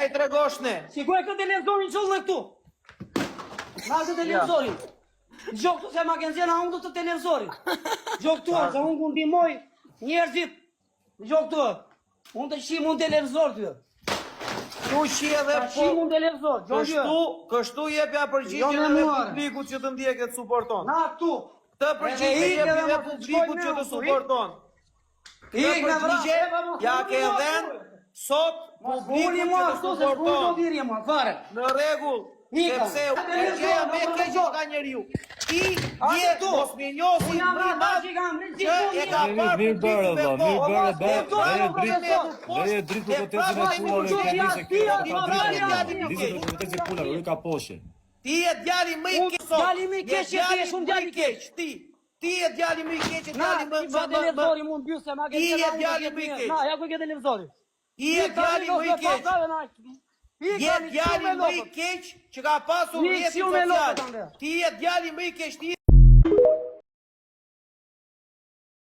i tregosh ne? Shikoj këtë televizorin çull në këtu. Na këtë televizorin. Gjo këtu se ma kënë zjena unë të televizorin. Gjo këtu, se unë ku ndihmoj njerëzit. Gjo këtu, unë të shim unë televizor të. Tu shi edhe Ta shim unë televizor, gjo gjë. Kështu jepja përgjigje në publikut që të ndjeket suporton. Na këtu. Të përgjigje jepi dhe publikut që të suporton. Të përgjigje ja ke dhenë sot publikut që të suporton. Në rregull, sepse përgjigja me keqe ka njeriu. Ti je mos me njohësi më madh që e ka parë Mirë dritë për të pulave, nuk ka poshe. Ti je djali më i keq. Djali më i keq, ti je shumë djali i keq. Ti je djali më i keq, djali më i televizori mund mbyll se ma ke. Ti je djali më i keq. Na, ja ku ke televizori. Ti je djali më i keq. Je djali më i keq që ka pasur rrjetin social. Ti je djali më i keq.